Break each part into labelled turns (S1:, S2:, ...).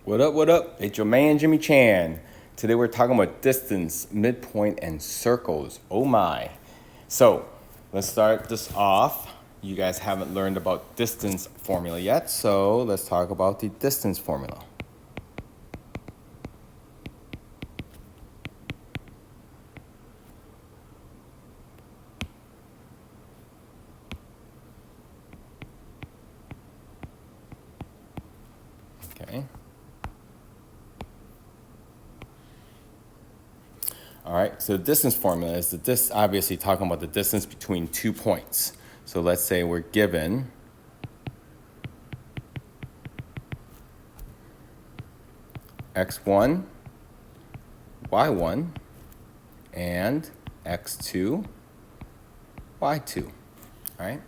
S1: What up, what up? It's your man, Jimmy Chan. Today we're talking about distance, midpoint, and circles. Oh my. So, let's start this off. You guys haven't learned about distance formula yet, so let's talk about the distance formula. Okay. All right, so the distance formula is obviously talking about the distance between 2 points. So let's say we're given x1, y1, and x2, y2. All right,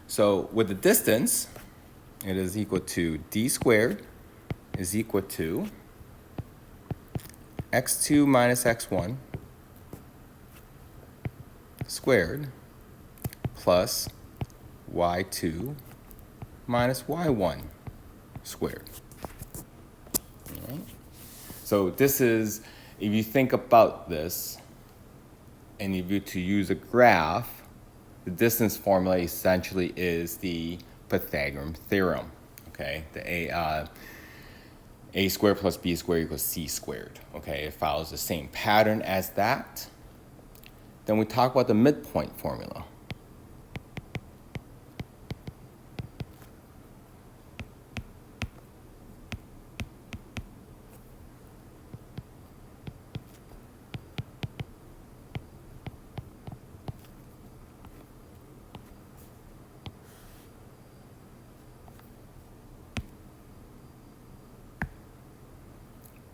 S1: so with the distance, it is equal to d squared is equal to x2 minus x1 squared plus y2 minus y1 squared. All right. So this is, if you think about this, and if you to use a graph, the distance formula essentially is the Pythagorean theorem. Okay, the a squared plus b squared equals c squared. Okay, it follows the same pattern as that. Then we talk about the midpoint formula.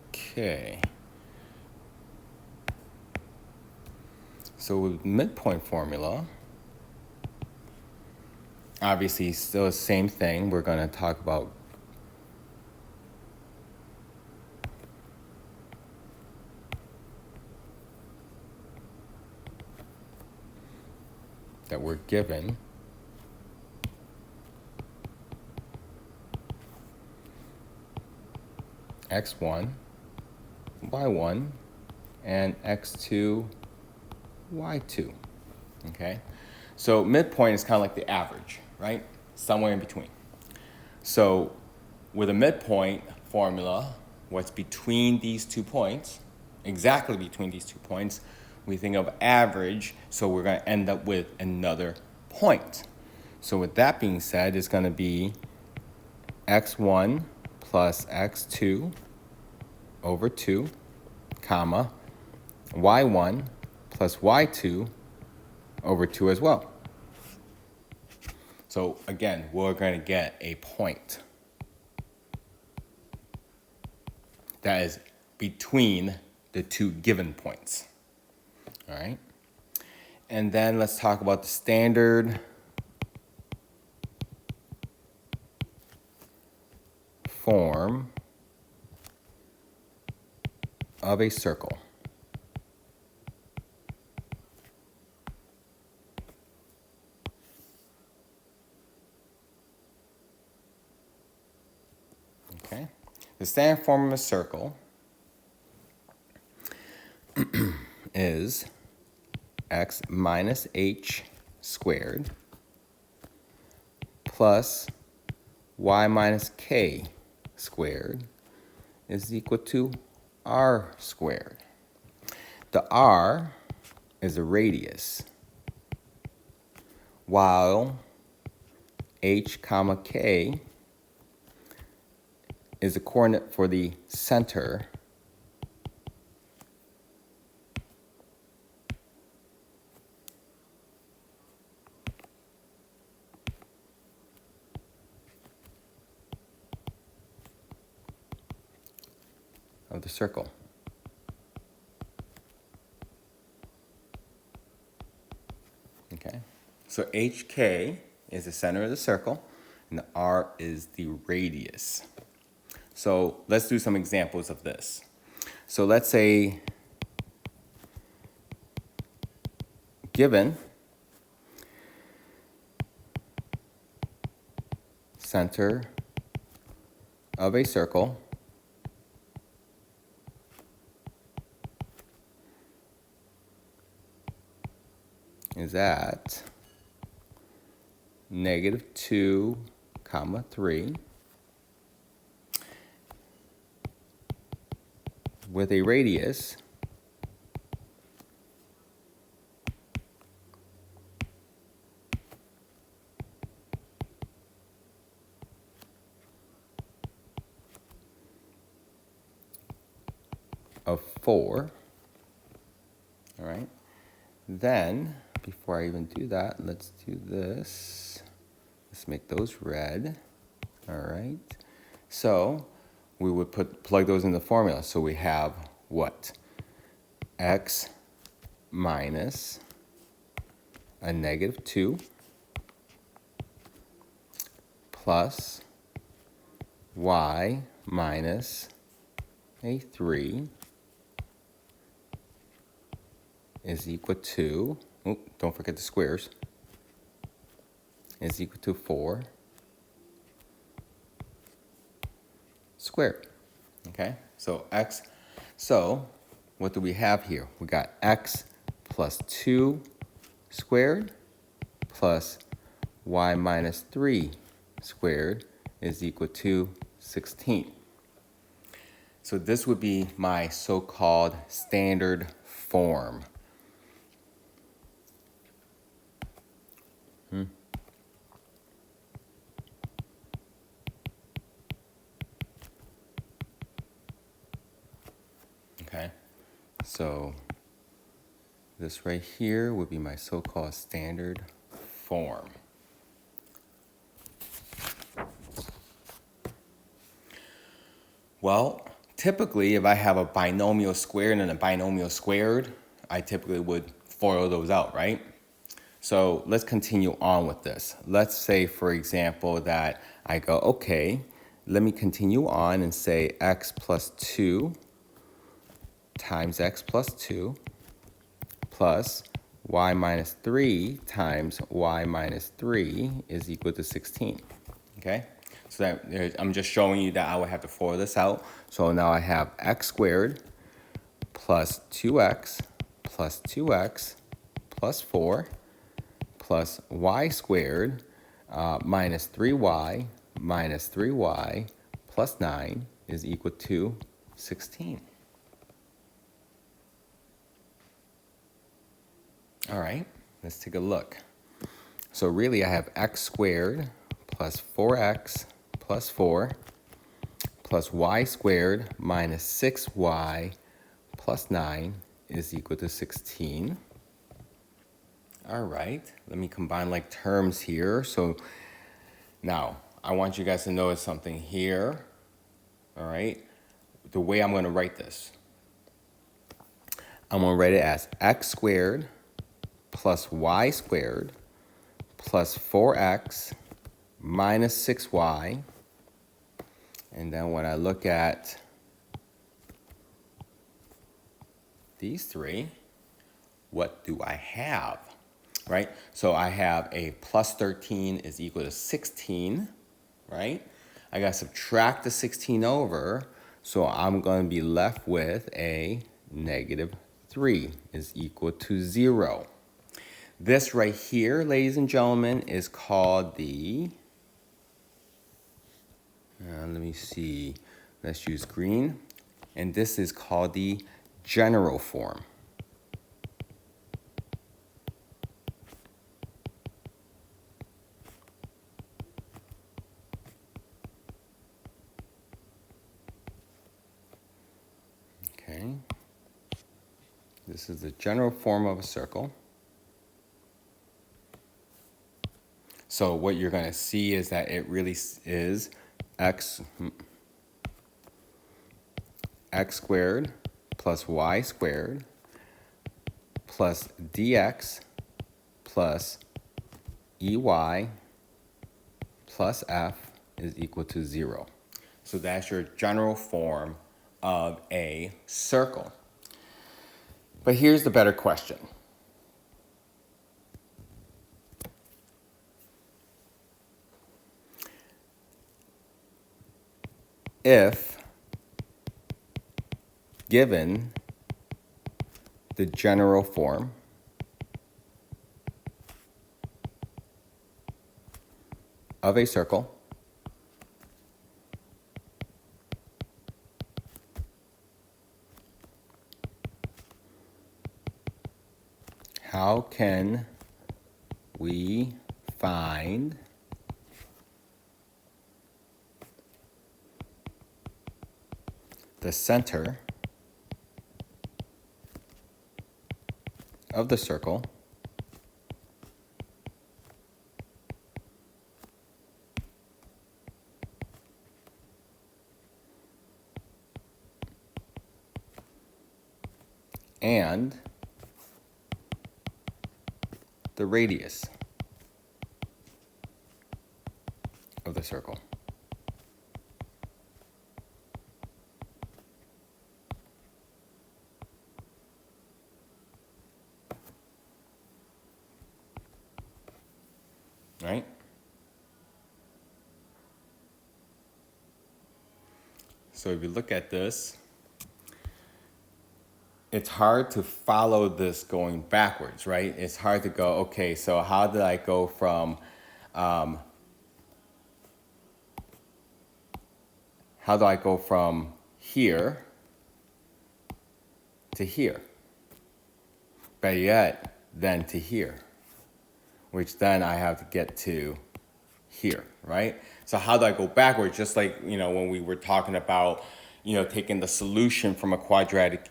S1: Okay. So with midpoint formula, obviously still the same thing. We're going to talk about that we're given x1, y1, and x2, y2. Okay, so midpoint is kind of like the average, right? Somewhere in between. So with a midpoint formula, what's between these 2 points, exactly between these 2 points, we think of average, so we're going to end up with another point. So with that being said, it's going to be x1 plus x2 over 2, comma, y1 plus y2 over 2 as well. So again, we're going to get a point that is between the 2 given points. All right. And then let's talk about the standard form of a circle. Okay. The standard form of a circle is x minus h squared plus y minus k squared is equal to r squared. The r is a radius, while h comma k is a coordinate for the center of the circle. Okay, so HK is the center of the circle, and the R is the radius. So let's do some examples of this. So let's say, given center of a circle is at -2, 3 with a radius of 4. All right. Then, before I even do that, let's do this. Let's make those red. All right. So we would plug those in the formula. So we have what? X minus a -2 plus y minus a 3 is equal to, don't forget the squares, is equal to 4 squared. Okay, so what do we have here? We got x plus 2 squared plus y minus 3 squared is equal to 16. So this would be my so-called standard form. Okay, so this right here would be my so-called standard form. Well, typically if I have a binomial squared and a binomial squared, I typically would FOIL those out, right? So let's continue on with this. Let's say, for example, that I go, okay, let me continue on and say x plus 2 times x plus 2 plus y minus 3 times y minus 3 is equal to 16, okay? So that I'm just showing you that I would have to FOIL this out. So now I have x squared plus 2x plus 2x plus 4 plus y squared minus 3y minus 3y plus 9 is equal to 16. All right, let's take a look. So really I have x squared plus 4x plus 4 plus y squared minus 6y plus 9 is equal to 16. All right, let me combine like terms here. So now I want you guys to notice something here. All right, the way I'm going to write this, I'm going to write it as x squared plus y squared plus 4x minus 6y. And then when I look at these three, what do I have? Right? So I have a plus 13 is equal to 16, right? I got to subtract the 16 over, so I'm going to be left with a -3 is equal to 0. This right here, ladies and gentlemen, is called the, let me see, let's use green, and this is called the general form. Okay, this is the general form of a circle. So what you're going to see is that it really is x squared plus y squared plus dx plus ey plus f is equal to 0. So that's your general form of a circle. But here's the better question. If given the general form of a circle how can we find the center of the circle and the radius of the circle. Right? So if you look at this, it's hard to follow this going backwards, right? It's hard to go, okay, so how did I go from, here to here? Better yet, then to here, which then I have to get to here, right? So how do I go backwards? Just like, when we were talking about, taking the solution from a quadratic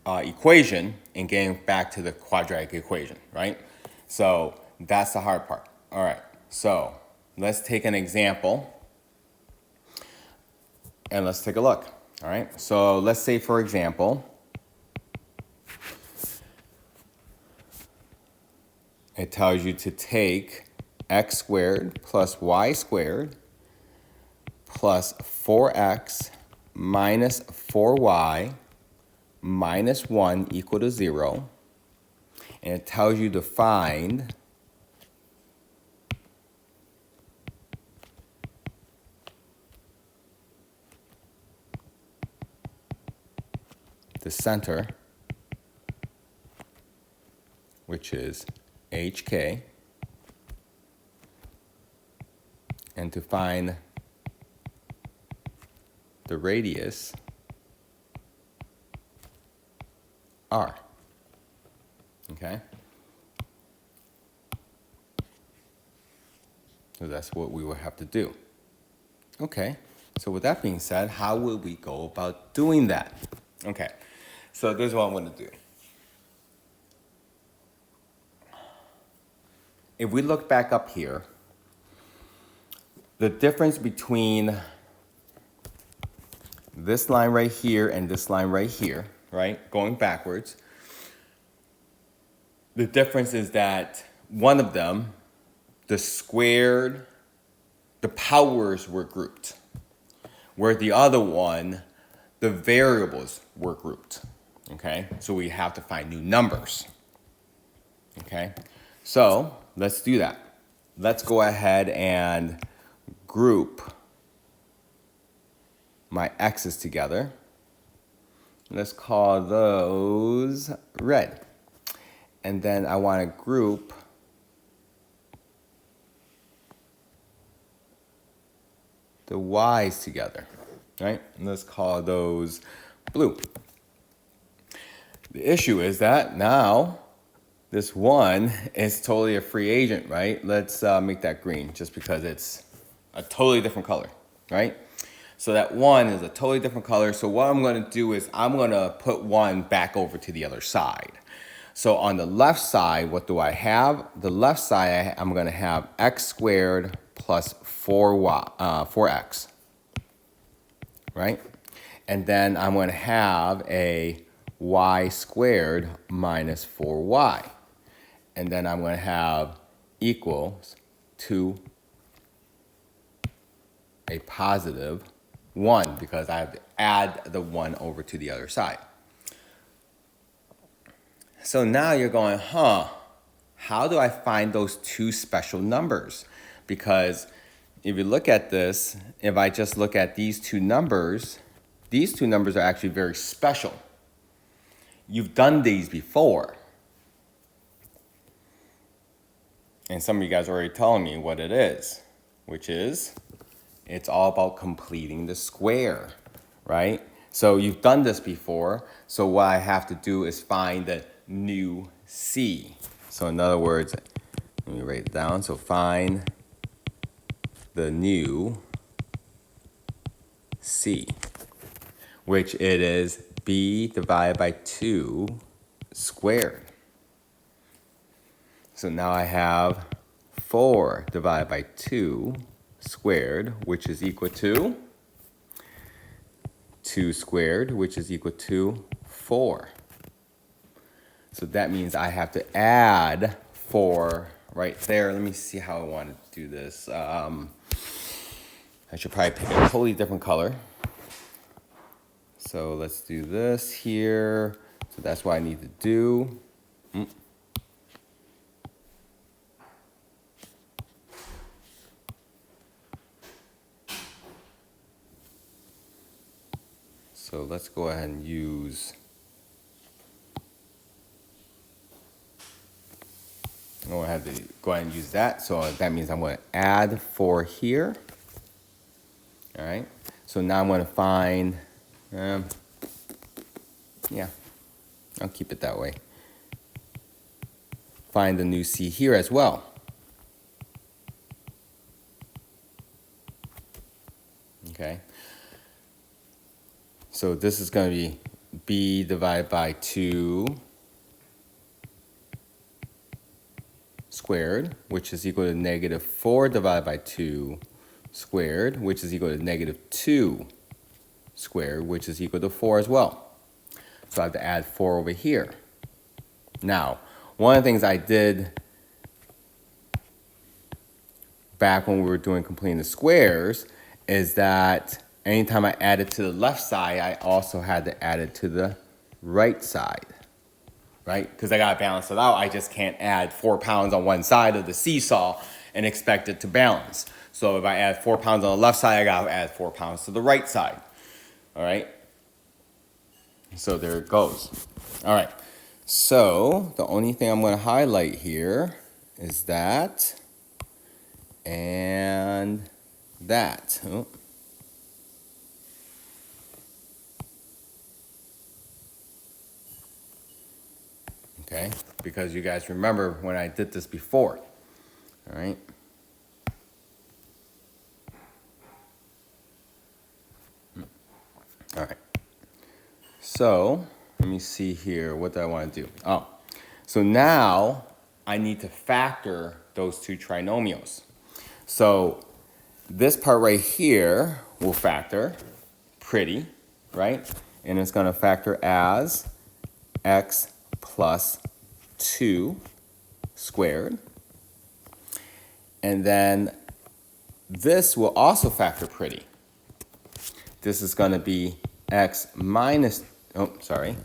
S1: equation and getting back to the quadratic equation, right? So that's the hard part. All right, so let's take an example and let's take a look. All right, so let's say, for example, it tells you to take x squared plus y squared plus 4x minus 4y minus 1 equal to 0. And it tells you to find the center, which is HK, and to find the radius, R. Okay? So that's what we will have to do. Okay, so with that being said, how will we go about doing that? Okay, so this is what I'm going to do. If we look back up here, the difference between this line right here and this line right here, right, going backwards, the difference is that one of them, the powers were grouped, where the other one, the variables were grouped, okay? So we have to find new numbers, okay? So let's do that. Let's go ahead and group my x's together. Let's call those red. And then I want to group the y's together, right? And let's call those blue. The issue is that now this one is totally a free agent, right? Let's make that green just because it's a totally different color, right? So that one is a totally different color. So what I'm going to do is I'm going to put one back over to the other side. So on the left side, what do I have? The left side, I'm going to have x squared plus 4x, right? And then I'm going to have a y squared minus 4y. And then I'm going to have equals to a positive 1 because I have to add the 1 over to the other side. So now you're going, how do I find those two special numbers? Because if you look at this, if I just look at these two numbers are actually very special. You've done these before. And some of you guys are already telling me what it is, which is, it's all about completing the square, right? So you've done this before, so what I have to do is find the new c. So in other words, let me write it down. So find the new c, which it is b divided by 2 squared. So now I have 4 divided by 2 squared, which is equal to 2 squared, which is equal to 4. So that means I have to add 4 right there. Let me see how I want to do this. I should probably pick a totally different color. So let's do this here. So that's what I need to do. So let's go ahead and use, I'm going to have to go ahead and use that. So that means I'm going to add 4 here. All right. So now I'm going to find, yeah, I'll keep it that way. Find the new c here as well. Okay. So this is going to be b divided by 2 squared, which is equal to negative 4 divided by 2 squared, which is equal to negative 2 squared, which is equal to 4 as well. So I have to add 4 over here. Now, one of the things I did back when we were doing completing the squares is that anytime I added to the left side, I also had to add it to the right side, right? Because I got to balance it out. I just can't add 4 pounds on one side of the seesaw and expect it to balance. So if I add 4 pounds on the left side, I got to add 4 pounds to the right side, all right? So there it goes. All right, so the only thing I'm going to highlight here is that and that. Oh. Okay, because you guys remember when I did this before, all right? All right, so let me see here, what do I want to do? Oh, so now I need to factor those two trinomials. So this part right here will factor pretty, right? And it's going to factor as x plus 2 squared. And then this will also factor pretty. This is going to be x minus, oh, sorry,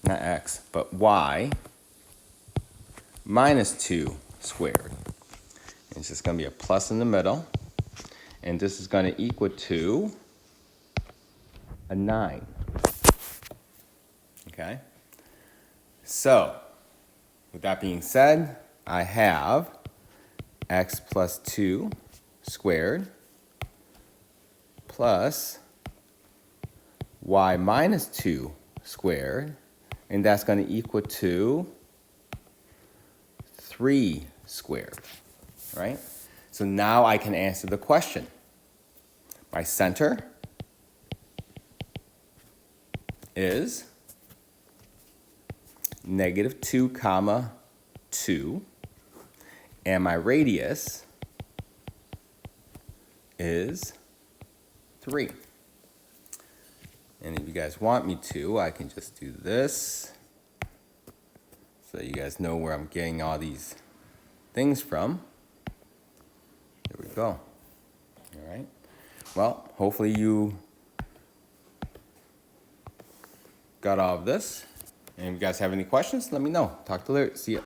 S1: not x, but y minus 2 squared. It's just going to be a plus in the middle. And this is going to equal to a 9. Okay? So, with that being said, I have x plus 2 squared plus y minus 2 squared, and that's going to equal to 3 squared, right? So now I can answer the question. My center is negative 2 comma 2, and my radius is 3. And if you guys want me to, I can just do this so you guys know where I'm getting all these things from. There we go. All right. Well, hopefully you got all of this. And if you guys have any questions, let me know. Talk to you later. See ya.